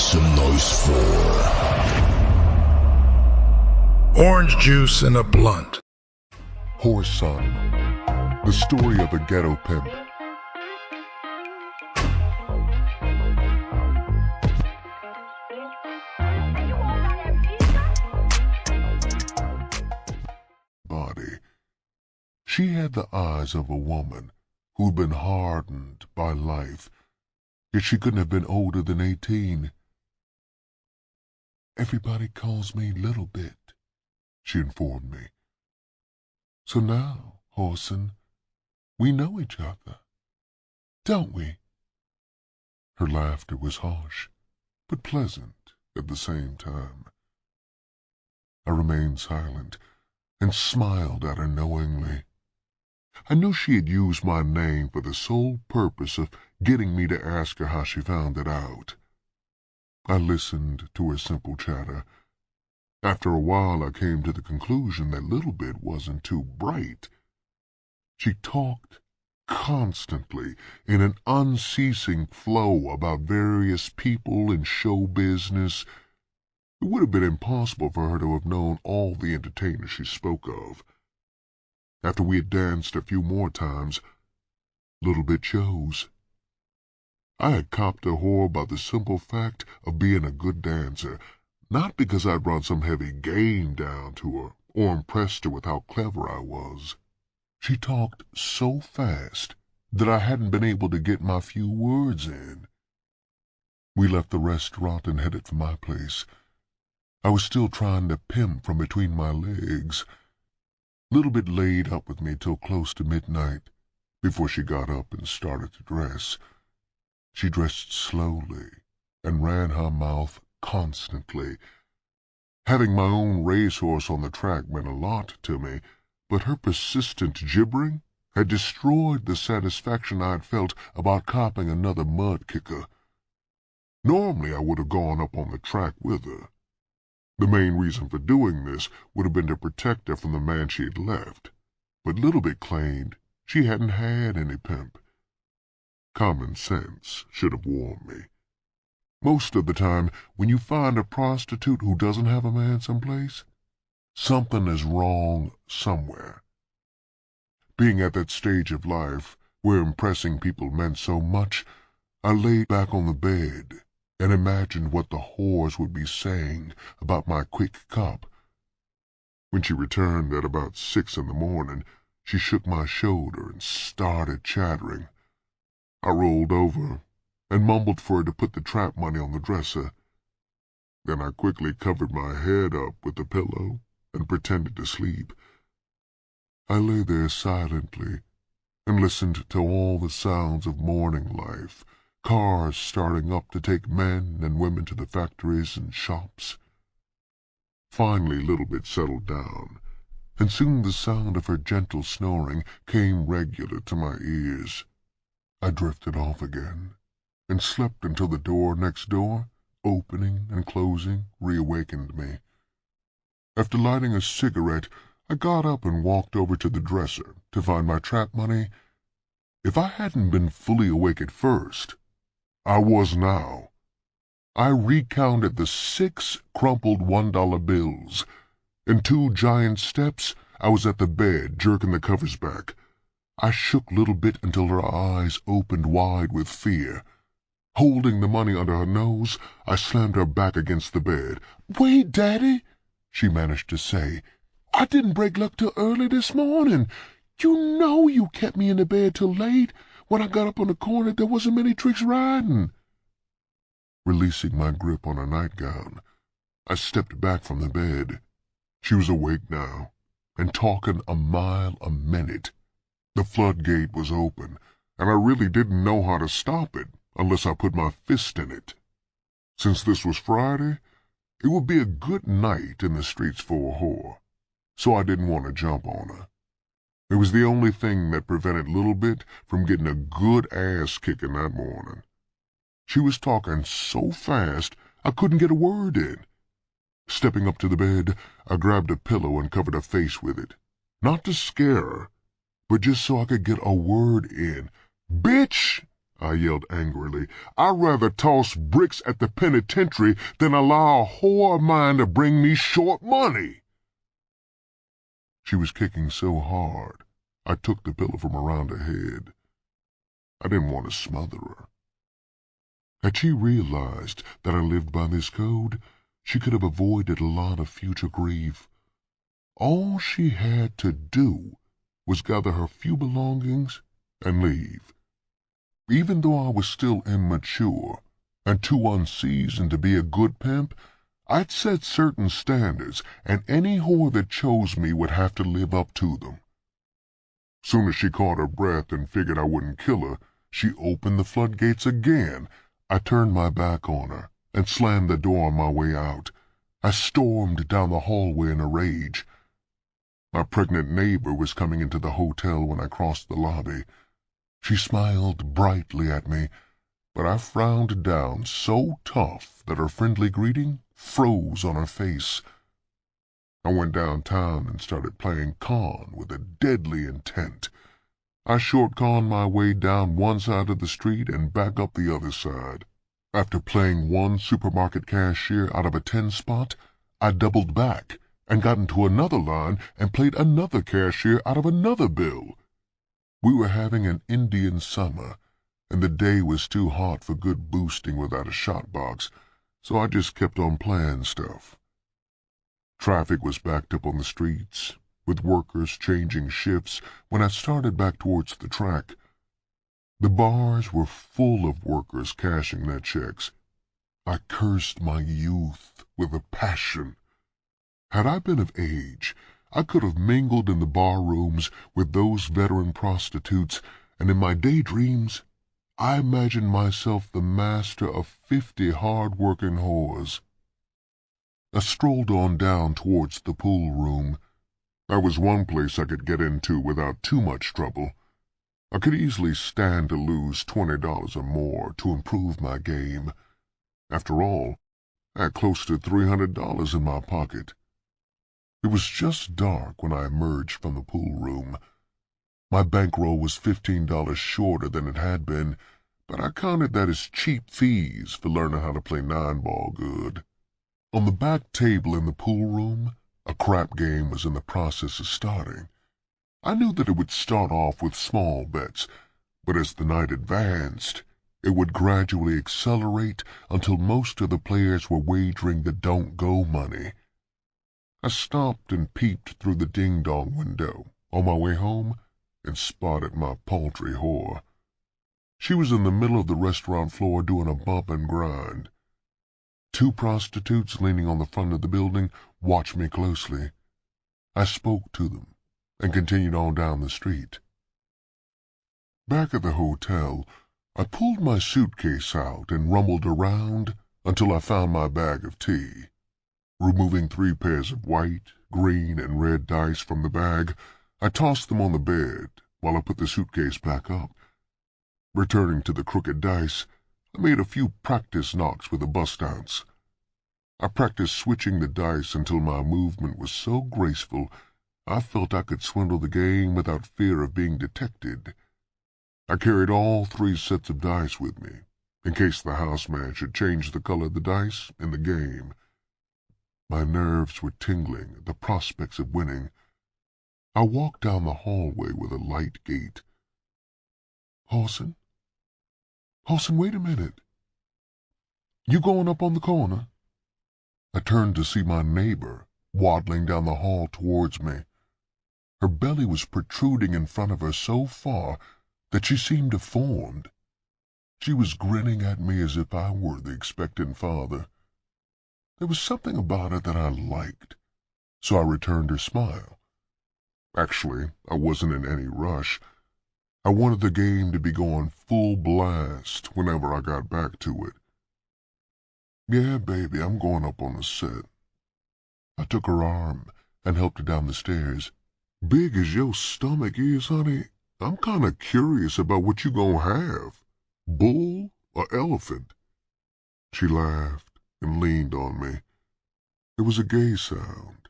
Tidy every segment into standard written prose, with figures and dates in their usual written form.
some noise for Orange Juice in a Blunt. Whoreson, the story of a ghetto pimp. Body. She had the eyes of a woman who'd been hardened by life, yet she couldn't have been older than 18. "Everybody calls me Little Bit," she informed me. "So now, Whoreson, we know each other, don't we?" Her laughter was harsh, but pleasant at the same time. I remained silent and smiled at her knowingly. I knew she had used my name for the sole purpose of getting me to ask her how she found it out. I listened to her simple chatter. After a while I came to the conclusion that Little Bit wasn't too bright. She talked constantly in an unceasing flow about various people in show business. It would have been impossible for her to have known all the entertainers she spoke of. After we had danced a few more times, Little Bit chose. I had copped a whore by the simple fact of being a good dancer, not because I'd brought some heavy game down to her or impressed her with how clever I was. She talked so fast that I hadn't been able to get my few words in. We left the restaurant and headed for my place. I was still trying to pimp from between my legs. Little Bit laid up with me till close to midnight before she got up and started to dress. She dressed slowly and ran her mouth constantly. Having my own racehorse on the track meant a lot to me, but her persistent gibbering had destroyed the satisfaction I had felt about copping another mud kicker. Normally I would have gone up on the track with her. The main reason for doing this would have been to protect her from the man she had left, but Little Bit claimed she hadn't had any pimp. Common sense should have warned me. Most of the time, when you find a prostitute who doesn't have a man someplace, something is wrong somewhere. Being at that stage of life where impressing people meant so much, I laid back on the bed and imagined what the whores would be saying about my quick cop. When she returned at about 6 in the morning, she shook my shoulder and started chattering. I rolled over and mumbled for her to put the trap money on the dresser. Then I quickly covered my head up with the pillow and pretended to sleep. I lay there silently and listened to all the sounds of morning life, cars starting up to take men and women to the factories and shops. Finally Little Bit settled down, and soon the sound of her gentle snoring came regular to my ears. I drifted off again, and slept until the door next door, opening and closing, reawakened me. After lighting a cigarette, I got up and walked over to the dresser to find my trap money. If I hadn't been fully awake at first, I was now. I recounted the 6 crumpled $1 bills. In 2 giant steps, I was at the bed, jerking the covers back. I shook Little Bit until her eyes opened wide with fear. Holding the money under her nose, I slammed her back against the bed. "Wait, Daddy," she managed to say. "I didn't break luck till early this morning. You know you kept me in the bed till late. When I got up on the corner, there wasn't many tricks riding." Releasing my grip on her nightgown, I stepped back from the bed. She was awake now, and talking a mile a minute. The floodgate was open, and I really didn't know how to stop it unless I put my fist in it. Since this was Friday, it would be a good night in the streets for a whore, so I didn't want to jump on her. It was the only thing that prevented Little Bit from getting a good ass-kicking that morning. She was talking so fast I couldn't get a word in. Stepping up to the bed, I grabbed a pillow and covered her face with it. Not to scare her, but just so I could get a word in. "Bitch!" I yelled angrily. "I'd rather toss bricks at the penitentiary than allow a whore of mine to bring me short money." She was kicking so hard, I took the pillow from around her head. I didn't want to smother her. Had she realized that I lived by this code, she could have avoided a lot of future grief. All she had to do was gather her few belongings and leave. Even though I was still immature and too unseasoned to be a good pimp, I'd set certain standards, and any whore that chose me would have to live up to them. Soon as she caught her breath and figured I wouldn't kill her, she opened the floodgates again. I turned my back on her and slammed the door on my way out. I stormed down the hallway in a rage. My pregnant neighbor was coming into the hotel when I crossed the lobby. She smiled brightly at me, but I frowned down so tough that her friendly greeting froze on her face. I went downtown and started playing con with a deadly intent. I short-conned my way down one side of the street and back up the other side. After playing one supermarket cashier out of a 10 spot, I doubled back and got into another line and played another cashier out of another bill. We were having an Indian summer, and the day was too hot for good boosting without a shot box, so I just kept on playing stuff. Traffic was backed up on the streets, with workers changing shifts when I started back towards the track. The bars were full of workers cashing their checks. I cursed my youth with a passion. Had I been of age, I could have mingled in the bar rooms with those veteran prostitutes, and in my daydreams I imagined myself the master of 50 hard-working whores. I strolled on down towards the pool room. That was one place I could get into without too much trouble. I could easily stand to lose $20 or more to improve my game. After all, I had close to $300 in my pocket. It was just dark when I emerged from the pool room. My bankroll was $15 shorter than it had been, but I counted that as cheap fees for learning how to play 9-ball good. On the back table in the pool room, a crap game was in the process of starting. I knew that it would start off with small bets, but as the night advanced, it would gradually accelerate until most of the players were wagering the don't-go money. I stopped and peeped through the ding-dong window on my way home and spotted my paltry whore. She was in the middle of the restaurant floor doing a bump and grind. 2 prostitutes leaning on the front of the building watched me closely. I spoke to them and continued on down the street. Back at the hotel, I pulled my suitcase out and rumbled around until I found my bag of tea. Removing 3 pairs of white, green, and red dice from the bag, I tossed them on the bed while I put the suitcase back up. Returning to the crooked dice, I made a few practice knocks with a bust-ounce. I practiced switching the dice until my movement was so graceful I felt I could swindle the game without fear of being detected. I carried all 3 sets of dice with me, in case the houseman should change the color of the dice in the game. My nerves were tingling at the prospects of winning. I walked down the hallway with a light gait. "Whoreson? Whoreson, wait a minute. You going up on the corner?" I turned to see my neighbor waddling down the hall towards me. Her belly was protruding in front of her so far that she seemed deformed. She was grinning at me as if I were the expectant father. There was something about her that I liked, so I returned her smile. Actually, I wasn't in any rush. I wanted the game to be going full blast whenever I got back to it. "Yeah, baby, I'm going up on the set." I took her arm and helped her down the stairs. "Big as your stomach is, honey, I'm kind of curious about what you gonna have. Bull or elephant?" She laughed and leaned on me. There was a gay sound,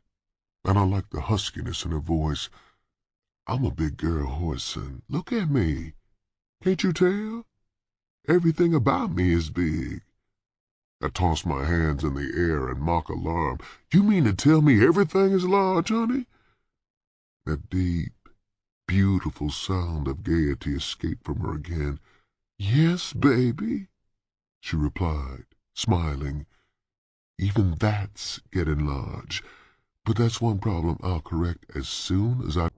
and I liked the huskiness in her voice. "I'm a big girl, Whoreson. Look at me. Can't you tell? Everything about me is big. I toss my hands in the air in mock alarm. You mean to tell me everything is large, honey? That deep, beautiful sound of gaiety escaped from her again. Yes, baby, she replied, smiling. Even that's getting large. But that's one problem I'll correct as soon as I...